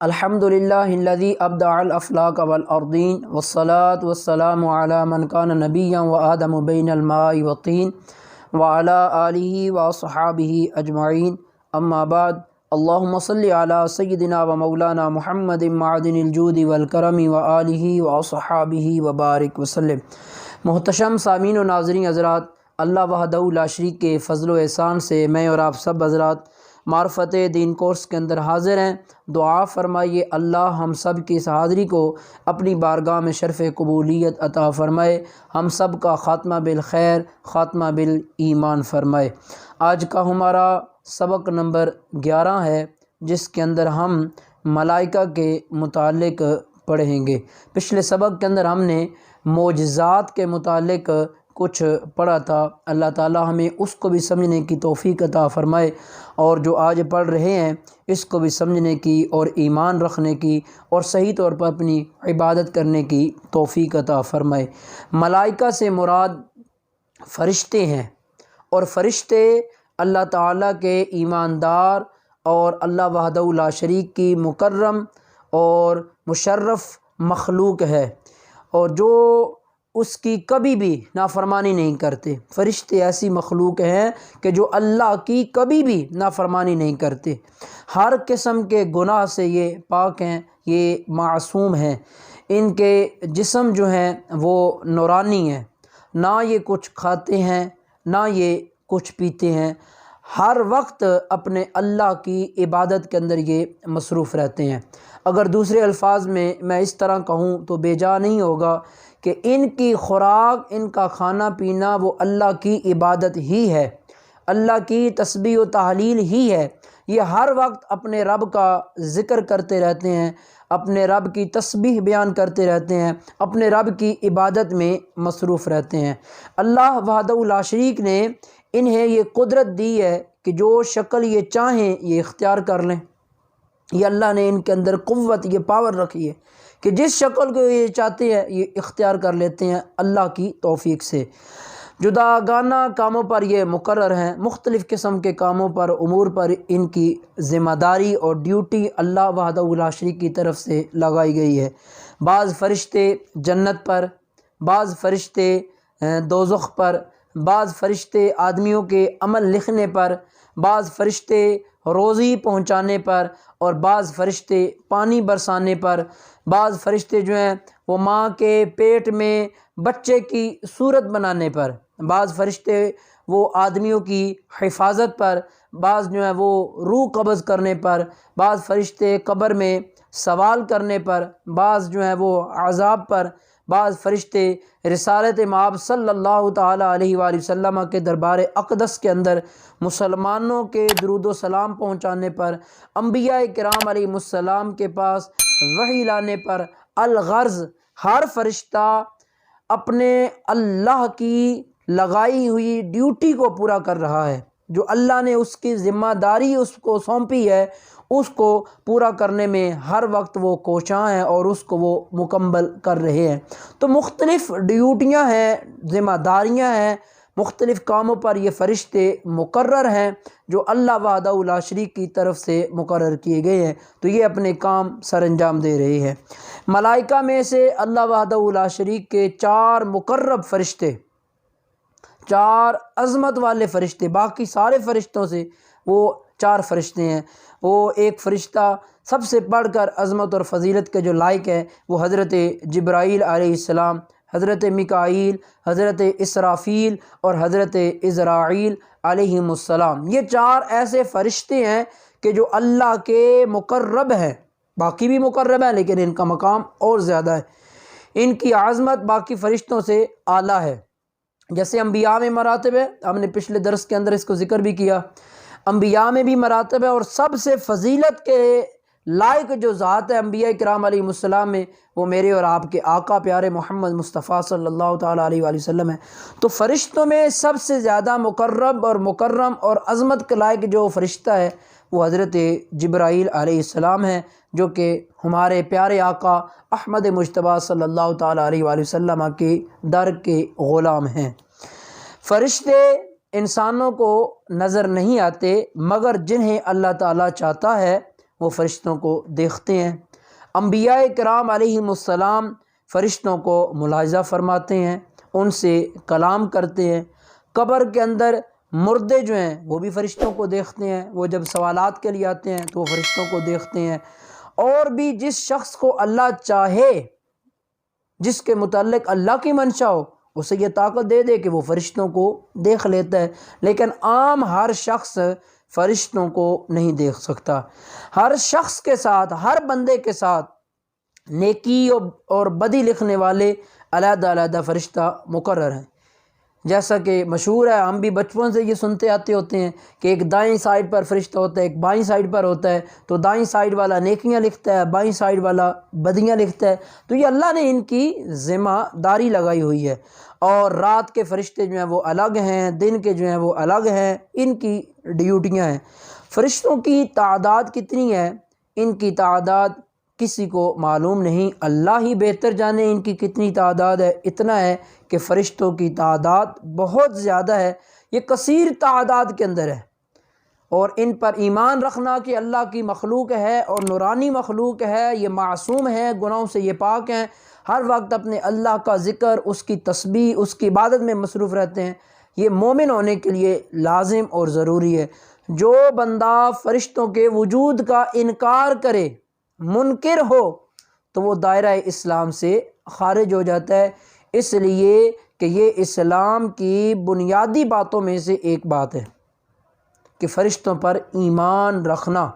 الحمدللہ الذی ابدع الافلاک والارضین والصلاة والسلام علی من کان نبیا وآدم بین الماء والطین وعلی آلہ واصحابہ اجمعین اما بعد اللہم صلی علی سیدنا و مولانا محمد معدن الجود والکرم وآلہ واصحابہ وبارک وسلم۔ محتشم سامعین و ناظرین حضرات، اللہ وحدہ لا شریک کے فضل و احسان سے میں اور آپ سب حضرات معرفت دین کورس کے اندر حاضر ہیں۔ دعا فرمائیے اللہ ہم سب کی اس حاضری کو اپنی بارگاہ میں شرف قبولیت عطا فرمائے، ہم سب کا خاتمہ بالخیر، خاتمہ بالایمان فرمائے۔ آج کا ہمارا سبق نمبر 11 ہے، جس کے اندر ہم ملائکہ کے متعلق پڑھیں گے۔ پچھلے سبق کے اندر ہم نے معجزات کے متعلق کچھ پڑھا تھا۔ اللہ تعالی ہمیں اس کو بھی سمجھنے کی توفیق عطا فرمائے، اور جو آج پڑھ رہے ہیں اس کو بھی سمجھنے کی اور ایمان رکھنے کی اور صحیح طور پر اپنی عبادت کرنے کی توفیق عطا فرمائے۔ ملائکہ سے مراد فرشتے ہیں، اور فرشتے اللہ تعالیٰ کے ایماندار اور اللہ وحدہ لا شریک کی مکرم اور مشرف مخلوق ہے، اور جو اس کی کبھی بھی نافرمانی نہیں کرتے۔ فرشتے ایسی مخلوق ہیں کہ جو اللہ کی کبھی بھی نافرمانی نہیں کرتے، ہر قسم کے گناہ سے یہ پاک ہیں، یہ معصوم ہیں۔ ان کے جسم جو ہیں وہ نورانی ہیں، نہ یہ کچھ کھاتے ہیں نہ یہ کچھ پیتے ہیں، ہر وقت اپنے اللہ کی عبادت کے اندر یہ مصروف رہتے ہیں۔ اگر دوسرے الفاظ میں اس طرح کہوں تو بے جا نہیں ہوگا کہ ان کی خوراک، ان کا کھانا پینا وہ اللہ کی عبادت ہی ہے، اللہ کی تسبیح و تحلیل ہی ہے۔ یہ ہر وقت اپنے رب کا ذکر کرتے رہتے ہیں، اپنے رب کی تسبیح بیان کرتے رہتے ہیں، اپنے رب کی عبادت میں مصروف رہتے ہیں۔ اللہ وحدہ لا شریک نے انہیں یہ قدرت دی ہے کہ جو شکل یہ چاہیں یہ اختیار کر لیں۔ یہ اللہ نے ان کے اندر قوت، یہ پاور رکھی ہے کہ جس شکل کو یہ چاہتے ہیں یہ اختیار کر لیتے ہیں اللہ کی توفیق سے۔ جداگانہ کاموں پر یہ مقرر ہیں، مختلف قسم کے کاموں پر، امور پر ان کی ذمہ داری اور ڈیوٹی اللہ وحدہ لا شریک کی طرف سے لگائی گئی ہے۔ بعض فرشتے جنت پر، بعض فرشتے دوزخ پر، بعض فرشتے آدمیوں کے عمل لکھنے پر، بعض فرشتے روزی پہنچانے پر، اور بعض فرشتے پانی برسانے پر، بعض فرشتے جو ہیں وہ ماں کے پیٹ میں بچے کی صورت بنانے پر، بعض فرشتے وہ آدمیوں کی حفاظت پر، بعض جو ہیں وہ روح قبض کرنے پر، بعض فرشتے قبر میں سوال کرنے پر، بعض جو ہیں وہ عذاب پر، بعض فرشتے رسالت مآب صلی اللہ تعالیٰ علیہ وآلہ وسلم کے دربار اقدس کے اندر مسلمانوں کے درود و سلام پہنچانے پر، انبیاء کرام علیہ السلام کے پاس وحی لانے پر۔ الغرض ہر فرشتہ اپنے اللہ کی لگائی ہوئی ڈیوٹی کو پورا کر رہا ہے، جو اللہ نے اس کی ذمہ داری اس کو سونپی ہے، اس کو پورا کرنے میں ہر وقت وہ کوشاں ہیں اور اس کو وہ مکمل کر رہے ہیں۔ تو مختلف ڈیوٹیاں ہیں، ذمہ داریاں ہیں، مختلف کاموں پر یہ فرشتے مقرر ہیں جو اللہ وحدہ لا شریک کی طرف سے مقرر کیے گئے ہیں، تو یہ اپنے کام سر انجام دے رہے ہیں۔ ملائکہ میں سے اللہ وحدہ لا شریک کے 4 مقرب فرشتے، 4 عظمت والے فرشتے، باقی سارے فرشتوں سے وہ 4 فرشتے ہیں۔ وہ ایک فرشتہ سب سے بڑھ کر عظمت اور فضیلت کے جو لائق ہے وہ حضرت جبرائیل علیہ السلام، حضرت میکائیل، حضرت اسرافیل اور حضرت عزرائیل علیہ السلام۔ یہ 4 ایسے فرشتے ہیں کہ جو اللہ کے مقرب ہیں، باقی بھی مقرب ہیں لیکن ان کا مقام اور زیادہ ہے، ان کی عظمت باقی فرشتوں سے اعلیٰ ہے۔ جیسے انبیاء میں مراتب ہے، ہم نے پچھلے درس کے اندر اس کو ذکر بھی کیا، انبیاء میں بھی مراتب ہے، اور سب سے فضیلت کے لائق جو ذات ہے انبیاء کرام علیہ السلام میں وہ میرے اور آپ کے آقا پیارے محمد مصطفیٰ صلی اللہ تعالیٰ علیہ وآلہ وسلم ہے۔ تو فرشتوں میں سب سے زیادہ مقرب اور مکرم اور عظمت کے لائق جو فرشتہ ہے وہ حضرت جبرائیل علیہ السلام ہے، جو کہ ہمارے پیارے آقا احمد مجتبیٰ صلی اللہ تعالیٰ علیہ وآلہ وسلم کے در کے غلام ہیں۔ فرشتے انسانوں کو نظر نہیں آتے، مگر جنہیں اللہ تعالیٰ چاہتا ہے وہ فرشتوں کو دیکھتے ہیں۔ انبیاء کرام علیہم السلام فرشتوں کو ملاحظہ فرماتے ہیں، ان سے کلام کرتے ہیں۔ قبر کے اندر مردے جو ہیں وہ بھی فرشتوں کو دیکھتے ہیں، وہ جب سوالات کے لیے آتے ہیں تو وہ فرشتوں کو دیکھتے ہیں۔ اور بھی جس شخص کو اللہ چاہے، جس کے متعلق اللہ کی منشا ہو، اسے یہ طاقت دے دے کہ وہ فرشتوں کو دیکھ لیتا ہے، لیکن عام ہر شخص فرشتوں کو نہیں دیکھ سکتا۔ ہر شخص کے ساتھ، ہر بندے کے ساتھ نیکی اور بدی لکھنے والے علیحدہ علیحدہ فرشتہ مقرر ہیں۔ جیسا کہ مشہور ہے، ہم بھی بچپن سے یہ سنتے آتے ہوتے ہیں کہ ایک دائیں سائڈ پر فرشتہ ہوتا ہے، ایک بائیں سائڈ پر ہوتا ہے، تو دائیں سائڈ والا نیکیاں لکھتا ہے، بائیں سائڈ والا بدیاں لکھتا ہے۔ تو یہ اللہ نے ان کی ذمہ داری لگائی ہوئی ہے۔ اور رات کے فرشتے جو ہیں وہ الگ ہیں، دن کے جو ہیں وہ الگ ہیں، ان کی ڈیوٹیاں ہیں۔ فرشتوں کی تعداد کتنی ہے، ان کی تعداد کسی کو معلوم نہیں، اللہ ہی بہتر جانے ان کی کتنی تعداد ہے۔ اتنا ہے کہ فرشتوں کی تعداد بہت زیادہ ہے، یہ کثیر تعداد کے اندر ہے۔ اور ان پر ایمان رکھنا کہ اللہ کی مخلوق ہے اور نورانی مخلوق ہے، یہ معصوم ہے، گناہوں سے یہ پاک ہیں، ہر وقت اپنے اللہ کا ذکر، اس کی تسبیح، اس کی عبادت میں مصروف رہتے ہیں، یہ مومن ہونے کے لیے لازم اور ضروری ہے۔ جو بندہ فرشتوں کے وجود کا انکار کرے، منکر ہو، تو وہ دائرہ اسلام سے خارج ہو جاتا ہے، اس لیے کہ یہ اسلام کی بنیادی باتوں میں سے ایک بات ہے کہ فرشتوں پر ایمان رکھنا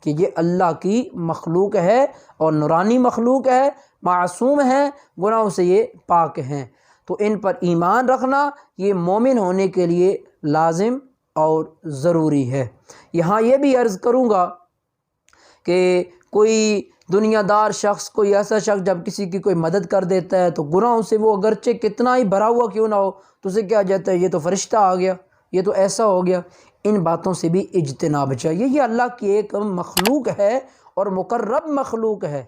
کہ یہ اللہ کی مخلوق ہے اور نورانی مخلوق ہے، معصوم ہے، گناہوں سے یہ پاک ہیں۔ تو ان پر ایمان رکھنا یہ مومن ہونے کے لیے لازم اور ضروری ہے۔ یہاں یہ بھی عرض کروں گا کہ کوئی دنیا دار شخص، کوئی ایسا شخص جب کسی کی کوئی مدد کر دیتا ہے تو گناہوں سے وہ اگرچہ کتنا ہی بھرا ہوا کیوں نہ ہو، تو اسے کیا جاتا ہے، یہ تو فرشتہ آ گیا، یہ تو ایسا ہو گیا۔ ان باتوں سے بھی اجتناب چاہیے، یہ اللہ کی ایک مخلوق ہے اور مقرب مخلوق ہے،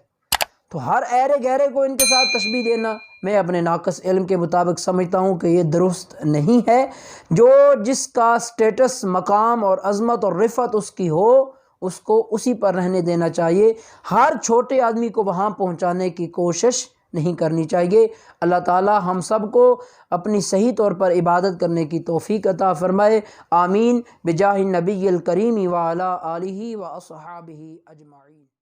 تو ہر ایرے گہرے کو ان کے ساتھ تشبیہ دینا میں اپنے ناقص علم کے مطابق سمجھتا ہوں کہ یہ درست نہیں ہے۔ جو جس کا سٹیٹس، مقام اور عظمت اور رفعت اس کی ہو، اس کو اسی پر رہنے دینا چاہیے، ہر چھوٹے آدمی کو وہاں پہنچانے کی کوشش نہیں کرنی چاہیے۔ اللہ تعالی ہم سب کو اپنی صحیح طور پر عبادت کرنے کی توفیق عطا فرمائے، آمین، بجاہ النبی الکریم وعلی آلہ واصحابہ اجمعین۔